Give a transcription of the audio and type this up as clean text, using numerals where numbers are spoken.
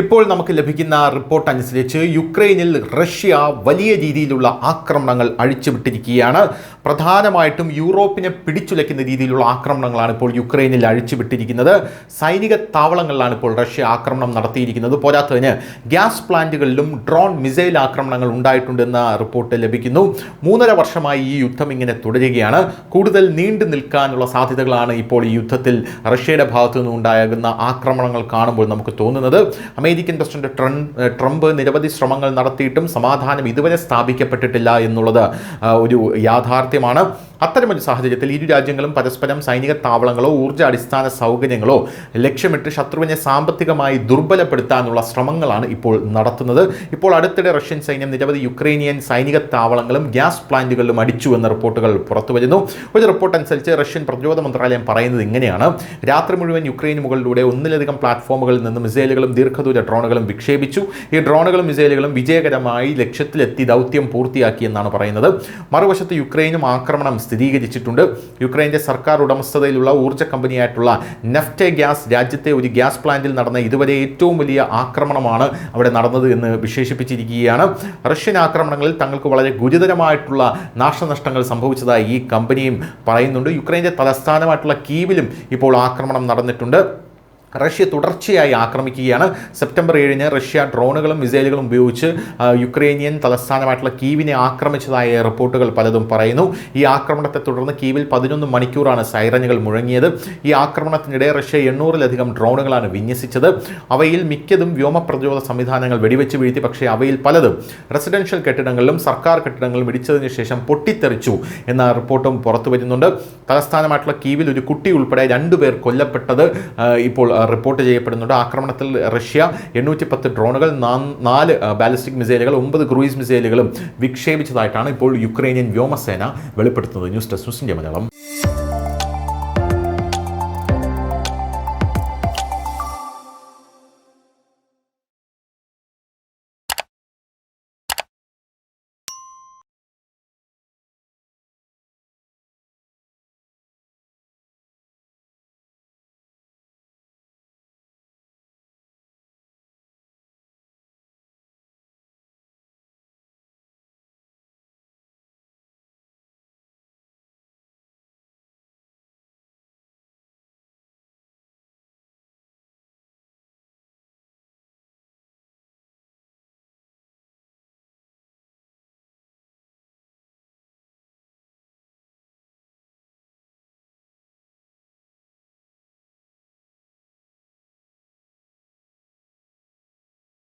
ഇപ്പോൾ നമുക്ക് ലഭിക്കുന്ന റിപ്പോർട്ട് അനുസരിച്ച് യുക്രൈനിൽ റഷ്യ വലിയ രീതിയിലുള്ള ആക്രമണങ്ങൾ അഴിച്ചുവിട്ടിരിക്കുകയാണ്. പ്രധാനമായിട്ടും യൂറോപ്പിനെ പിടിച്ചുലയ്ക്കുന്ന രീതിയിലുള്ള ആക്രമണങ്ങളാണ് ഇപ്പോൾ യുക്രൈനിൽ അഴിച്ചുവിട്ടിരിക്കുന്നത്. സൈനിക താവളങ്ങളിലാണ് ഇപ്പോൾ റഷ്യ ആക്രമണം നടത്തിയിരിക്കുന്നത്. പോരാത്തതിന് ഗ്യാസ് പ്ലാന്റുകളിലും ഡ്രോൺ മിസൈൽ ആക്രമണങ്ങൾ ഉണ്ടായിട്ടുണ്ടെന്ന റിപ്പോർട്ട് ലഭിക്കുന്നു. 3.5 വർഷമായി ഈ യുദ്ധം ഇങ്ങനെ തുടരുകയാണ്. കൂടുതൽ നീണ്ടു നിൽക്കാനുള്ള സാധ്യതകളാണ് ഇപ്പോൾ ഈ യുദ്ധത്തിൽ റഷ്യയുടെ ഭാഗത്തു നിന്നുണ്ടാകുന്ന ആക്രമണങ്ങൾ കാണുമ്പോൾ നമുക്ക് തോന്നുന്നത്. അമേരിക്കൻ പ്രസിഡന്റ് ട്രംപ് നിരവധി ശ്രമങ്ങൾ നടത്തിയിട്ടും സമാധാനം ഇതുവരെ സ്ഥാപിക്കപ്പെട്ടിട്ടില്ല എന്നുള്ളത് ഒരു യാഥാർത്ഥ്യമാണ്. അത്തരമൊരു സാഹചര്യത്തിൽ ഇരു രാജ്യങ്ങളും പരസ്പരം സൈനിക താവളങ്ങളോ ഊർജ്ജ അടിസ്ഥാന സൗകര്യങ്ങളോ ലക്ഷ്യമിട്ട് ശത്രുവിനെ സാമ്പത്തികമായി ദുർബലപ്പെടുത്താനുള്ള ശ്രമങ്ങളാണ് ഇപ്പോൾ നടത്തുന്നത്. ഇപ്പോൾ അടുത്തിടെ റഷ്യൻ സൈന്യം നിരവധി യുക്രൈനിയൻ സൈനിക താവളങ്ങളും ഗ്യാസ് പ്ലാന്റുകളിലും അടിച്ചു എന്ന റിപ്പോർട്ടുകൾ പുറത്തുവരുന്നു. ഒരു റിപ്പോർട്ട് അനുസരിച്ച് റഷ്യൻ പ്രതിരോധ മന്ത്രാലയം പറയുന്നത് ഇങ്ങനെയാണ്: രാത്രി മുഴുവൻ യുക്രൈന് മുകളിലൂടെ ഒന്നിലധികം പ്ലാറ്റ്ഫോമുകളിൽ നിന്ന് മിസൈലുകളും ദീർഘദൂര ഡ്രോണുകളും വിക്ഷേപിച്ചു. ഈ ഡ്രോണുകളും മിസൈലുകളും വിജയകരമായി ലക്ഷ്യത്തിലെത്തി ദൗത്യം പൂർത്തിയാക്കിയെന്നാണ് പറയുന്നത്. മറുവശത്ത് യുക്രൈനും ആക്രമണം സ്ഥിരീകരിച്ചിട്ടുണ്ട്. യുക്രൈൻ്റെ സർക്കാർ ഉടമസ്ഥതയിലുള്ള ഊർജ്ജ കമ്പനിയായിട്ടുള്ള നെഫ്റ്റെ ഗ്യാസ് രാജ്യത്തെ ഒരു ഗ്യാസ് പ്ലാന്റിൽ നടന്ന ഇതുവരെ ഏറ്റവും വലിയ ആക്രമണമാണ് അവിടെ നടന്നത് എന്ന് വിശേഷിപ്പിച്ചിരിക്കുകയാണ്. റഷ്യൻ ആക്രമണങ്ങളിൽ തങ്ങൾക്ക് വളരെ ഗുരുതരമായിട്ടുള്ള നാശനഷ്ടങ്ങൾ സംഭവിച്ചതായി ഈ കമ്പനിയും പറയുന്നുണ്ട്. യുക്രൈൻ്റെ തലസ്ഥാനമായിട്ടുള്ള കീവിലും ഇപ്പോൾ ആക്രമണം നടന്നിട്ടുണ്ട്. റഷ്യ തുടർച്ചയായി ആക്രമിക്കുകയാണ്. സെപ്റ്റംബർ 7 റഷ്യ ഡ്രോണുകളും മിസൈലുകളും ഉപയോഗിച്ച് യുക്രൈനിയൻ തലസ്ഥാനമായിട്ടുള്ള കീവിനെ ആക്രമിച്ചതായ റിപ്പോർട്ടുകൾ പലതും പറയുന്നു. ഈ ആക്രമണത്തെ തുടർന്ന് കീവിൽ 11 മണിക്കൂറാണ് സൈറനുകൾ മുഴങ്ങിയത്. ഈ ആക്രമണത്തിനിടെ റഷ്യ 800-ലധികം ഡ്രോണുകളാണ് വിന്യസിച്ചത്. അവയിൽ മിക്കതും വ്യോമ പ്രതിരോധ സംവിധാനങ്ങൾ വെടിവെച്ച് വീഴ്ത്തി. പക്ഷേ അവയിൽ പലതും റെസിഡൻഷ്യൽ കെട്ടിടങ്ങളിലും സർക്കാർ കെട്ടിടങ്ങളിലും ഇടിച്ചതിന് ശേഷം പൊട്ടിത്തെറിച്ചു എന്ന റിപ്പോർട്ടും പുറത്തു വരുന്നുണ്ട്. തലസ്ഥാനമായിട്ടുള്ള കീവിൽ ഒരു കുട്ടി ഉൾപ്പെടെ 2 പേർ കൊല്ലപ്പെട്ടത് ഇപ്പോൾ റിപ്പോർട്ട് ചെയ്യപ്പെടുന്നുണ്ട്. ആക്രമണത്തിൽ റഷ്യ 810 ഡ്രോണുകൾ, 4 ബാലിസ്റ്റിക് മിസൈലുകൾ, 9 ക്രൂയിസ് മിസൈലുകളും വിക്ഷേപിച്ചതായിട്ടാണ് ഇപ്പോൾ യുക്രൈനിയൻ വ്യോമസേന വെളിപ്പെടുത്തുന്നത്. News desk news India Malayalam.